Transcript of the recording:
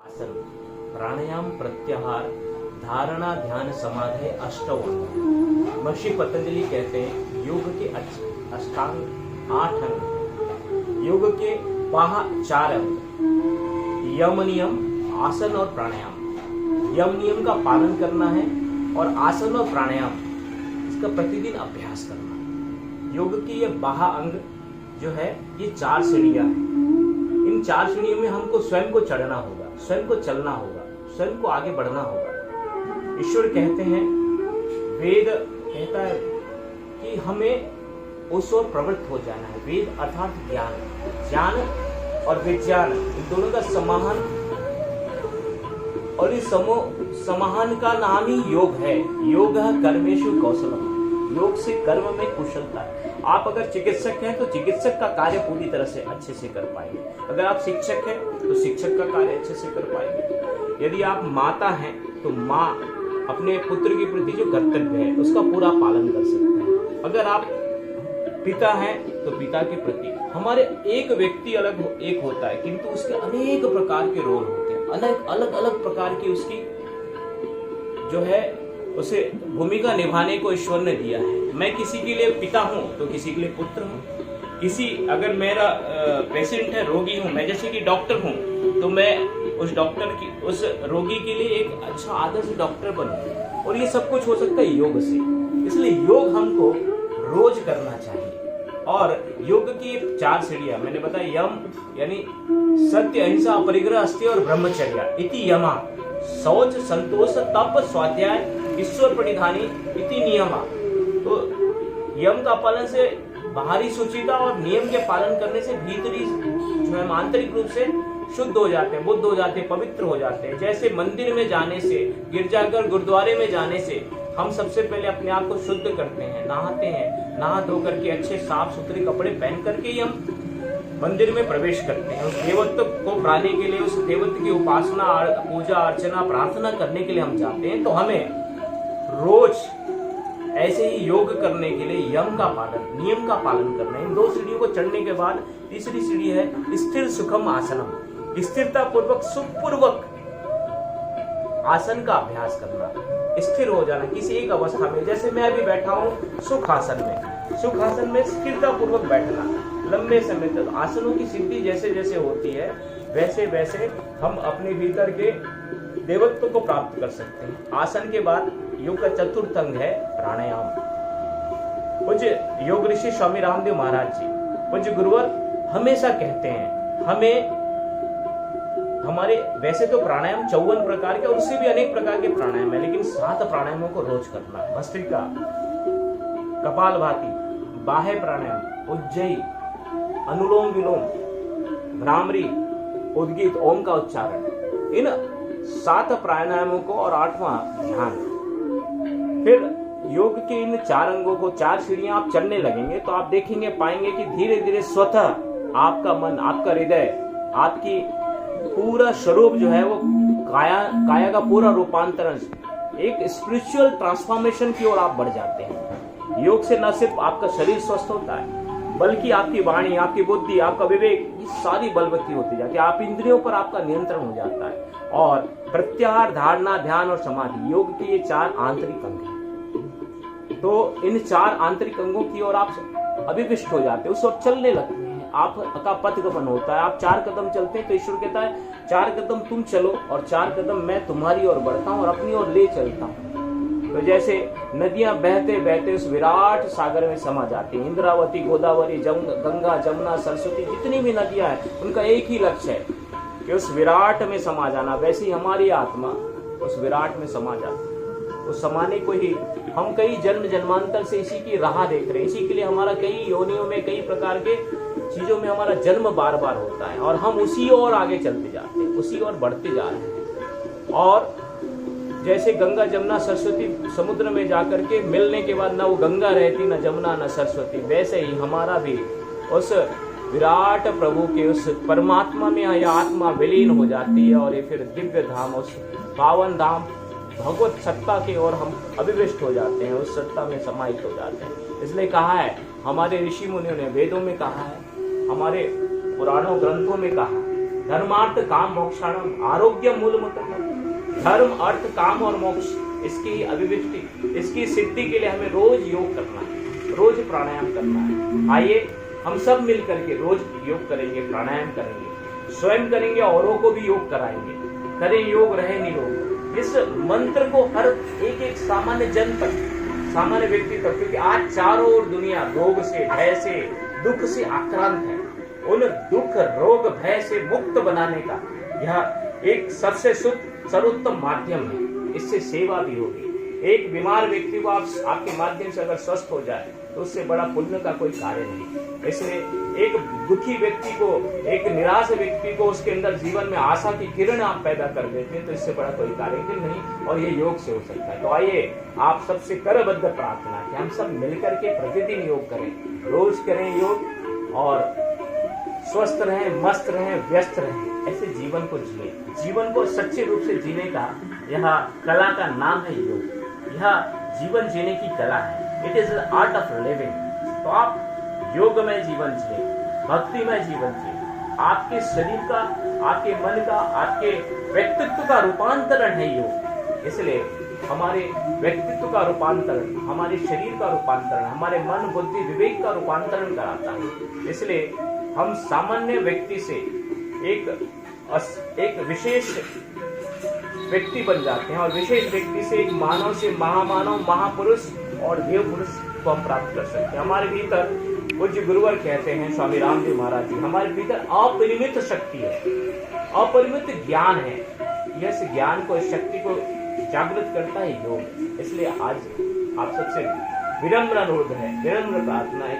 आसन, प्राणायाम, प्रत्याहार, धारणा, ध्यान, समाधि, अष्टौ अंग। महर्षि पतंजलि कहते हैं योग के अष्टांग 8 अंग, योग के बाह 4 अंग, यम नियम, आसन और प्राणायाम। यम नियम का पालन करना है और आसन और प्राणायाम इसका प्रतिदिन अभ्यास करना है। योग की ये बाह अंग जो है ये 4 सीढ़ियां हैं। इन 4 सीढ़ियों में हमको स्वयं को चढ़ना होगा, स्वयं को चलना होगा, स्वयं को आगे बढ़ना होगा। ईश्वर कहते हैं, वेद कहता है कि हमें उस ओर प्रवृत्त हो जाना है। वेद अर्थात ज्ञान, ज्ञान और विज्ञान इन दोनों का समाहन, और इस समाहन का नाम ही योग है। योग कर्मेषु कौशलम, योग से कर्म में कुशलता है। आप अगर चिकित्सक हैं तो चिकित्सक का कार्य पूरी तरह से अच्छे से कर पाएंगे। अगर आप शिक्षक हैं तो शिक्षक का कार्य अच्छे से कर पाएंगे। यदि आप माता हैं तो माँ अपने पुत्र के प्रति जो कर्तव्य है उसका पूरा पालन कर सकते हैं। अगर आप पिता हैं तो पिता के प्रति, हमारे एक व्यक्ति एक होता है किंतु उसके अनेक प्रकार के रोल होते हैं, अलग अलग प्रकार की उसकी जो है उसे भूमिका निभाने को ईश्वर ने दिया है। मैं किसी के लिए पिता हूँ तो किसी के लिए पुत्र हूँ। अगर मेरा पेशेंट है, रोगी हूँ, मैं जैसे कि डॉक्टर हूँ तो मैं उस रोगी के लिए एक अच्छा आदर्श डॉक्टर बनूं। और ये सब कुछ हो सकता है योग से। इसलिए योग हमको रोज करना चाहिए। और योग की 4 सीढ़ियां मैंने बताया, यम यानी सत्य, अहिंसा, अपरिग्रह, अस्त्य और ब्रह्मचर्य इति यमा। शौच, संतोष, तप, स्वाध्याय, ईश्वर प्रणिधानी इति नियमा। तो यम का पालन से बाहरी शुचिता और नियम के पालन करने से भीतरी जो है आंतरिक रूप से शुद्ध हो जाते हैं, बुद्ध हो जाते हैं, पवित्र हो जाते हैं। जैसे मंदिर में जाने से, गिरजाघर गुरुद्वारे में जाने से हम सबसे पहले अपने आप को शुद्ध करते हैं, नहाते हैं, नहा धो करके अच्छे साफ सुथरे कपड़े पहन करके ही हम मंदिर में प्रवेश करते हैं। उस देवत्व को पाने के लिए, उस देवत्व की उपासना, पूजा अर्चना, प्रार्थना करने के लिए हम जाते हैं। तो हमें रोज ऐसे ही योग करने के लिए यम का पालन, नियम का पालन करना है। इन 2 सीढ़ियों को चढ़ने के बाद तीसरी सीढ़ी है स्थिर सुखम आसनम। स्थिरता पूर्वक, सुखपूर्वक आसन का अभ्यास करना, स्थिर हो जाना किसी एक अवस्था में। जैसे मैं अभी बैठा हूँ सुखासन में, सुखासन में स्थिरता पूर्वक बैठना, लंबे समय तक। आसनों की सिद्धि जैसे जैसे होती है वैसे वैसे हम अपने भीतर के देवत्व को प्राप्त कर सकते हैं। आसन के बाद योग का 4th अंग है प्राणायाम। पूज्य योग ऋषि स्वामी रामदेव महाराज जी, पूज्य गुरुवर हमेशा कहते हैं हमें, हमारे वैसे तो प्राणायाम 54 प्रकार के और उससे भी अनेक प्रकार के प्राणायाम है, लेकिन 7 प्राणायामों को रोज करना है। भस्त्रिका, कपालभाति, बाह्य प्राणायाम, उज्जयी, अनुलोम विलोम, भ्रामरी, उद्गीत, ओम का उच्चारण, इन 7 प्राणायामों को और 8वां ध्यान। फिर योग के इन 4 अंगों को, 4 सीढ़ियां आप चढ़ने लगेंगे तो आप देखेंगे, पाएंगे कि धीरे धीरे स्वतः आपका मन, आपका हृदय, आपकी पूरा स्वरूप जो है वो काया का पूरा रूपांतरण, एक स्पिरिचुअल ट्रांसफॉर्मेशन की ओर आप बढ़ जाते हैं। योग से न सिर्फ आपका शरीर स्वस्थ होता है बल्कि आपकी वाणी, आपकी बुद्धि, आपका विवेक, ये सारी बलवती होती जाती है। आप इंद्रियों पर आपका नियंत्रण हो जाता है। और प्रत्याहार, धारणा, ध्यान और समाधि, योग के ये 4 आंतरिक अंग हैं। तो इन 4 आंतरिक अंगों की ओर आप अभिविष्ट हो जाते हैं, उस ओर चलने लगते हैं। आपका पथगमन होता है। आप 4 कदम चलते हैं तो ईश्वर कहता है 4 कदम तुम चलो और 4 कदम मैं तुम्हारी ओर बढ़ता हूँ और अपनी ओर ले चलता हूँ। तो जैसे नदियां बहते बहते उस विराट सागर में समा जाती हैं। इंद्रावती, गोदावरी, गंगा, जमुना, सरस्वती, जितनी भी नदियां हैं उनका एक ही लक्ष्य है कि उस विराट में समा जाना। वैसे ही हमारी आत्मा उस विराट में समा जाती है। उस समाने को ही हम कई जन्म जन्मांतर से इसी की राह देख रहे हैं। इसी के लिए हमारा कई योनियों में, कई प्रकार के चीजों में हमारा जन्म बार बार होता है और हम उसी ओर आगे चलते जाते हैं, उसी ओर बढ़ते जा रहे हैं। और जैसे गंगा, जमुना, सरस्वती समुद्र में जाकर के मिलने के बाद न वो गंगा रहती, न जमुना, न सरस्वती, वैसे ही हमारा भी उस विराट प्रभु के, उस परमात्मा में यह आत्मा विलीन हो जाती है और ये फिर दिव्य धाम, उस पावन धाम भगवत सत्ता की ओर हम अभिविष्ट हो जाते हैं, उस सत्ता में समाहित हो जाते हैं। इसलिए कहा है हमारे ऋषि मुनियों ने, वेदों में कहा है, हमारे पुराणों ग्रंथों में कहा धर्मार्थ काम मोक्षाणाम आरोग्य मूलमतः। धर्म अर्थ काम और मोक्ष इसकी अभिव्यक्ति, इसकी सिद्धि के लिए हमें रोज योग करना है, रोज प्राणायाम करना है। आइए हम सब मिलकर के रोज योग करेंगे, प्राणायाम करेंगे, स्वयं करेंगे, औरों को भी योग कराएंगे। करें योग रहे निरोग। इस मंत्र को हर एक सामान्य जन तक, सामान्य व्यक्ति तक, क्योंकि आज चारों ओर दुनिया रोग से, भय से, दुख से आक्रांत है। उन दुख, रोग, भय से मुक्त बनाने का यह एक सबसे शुद्ध सर्वोत्तम माध्यम है। इससे सेवा भी होगी। एक बीमार व्यक्ति को आपके माध्यम से अगर स्वस्थ हो जाए तो उससे बड़ा पुण्य का कोई कार्य नहीं। इसलिए एक दुखी व्यक्ति को, एक निराश व्यक्ति को उसके अंदर जीवन में आशा की किरण आप पैदा कर देते हैं तो इससे बड़ा कोई कार्य नहीं, और ये योग से हो सकता है। तो आइए आप सबसे करबद्ध प्रार्थना कि हम सब मिलकर के प्रतिदिन योग करें, रोज करें योग, और स्वस्थ रहें, मस्त रहें, व्यस्त रहें, ऐसे जीवन को जिए। जीवन को सच्चे रूप से जीने का यह कला का नाम है योग। यह जीवन जीने की कला है। It is art of living. तो आप योगमय जीवन जिए, भक्तिमय जीवन जिए। आपके शरीर का, आपके मन का, आपके व्यक्तित्व का रूपांतरण है योग। इसलिए हमारे व्यक्तित्व का रूपांतरण, हमारे शरीर का रूपांतरण, हमारे मन, बुद्धि, विवेक का रूपांतरण कराता है। इसलिए हम सामान्य व्यक्ति से एक विशेष व्यक्ति बन जाते हैं, और विशेष व्यक्ति से एक मानव से महामानव, महापुरुष और देव पुरुष को हम प्राप्त कर सकते हैं। हमारे भीतर पूज्य गुरुवर कहते हैं, स्वामी रामदेव महाराज जी, हमारे भीतर अपरिमित शक्ति है, अपरिमित ज्ञान है। यह ज्ञान को, इस शक्ति को जागृत करता है योग। इसलिए आज आप सबसे विनम्र अनुरोध है, विनम्र प्रार्थना है।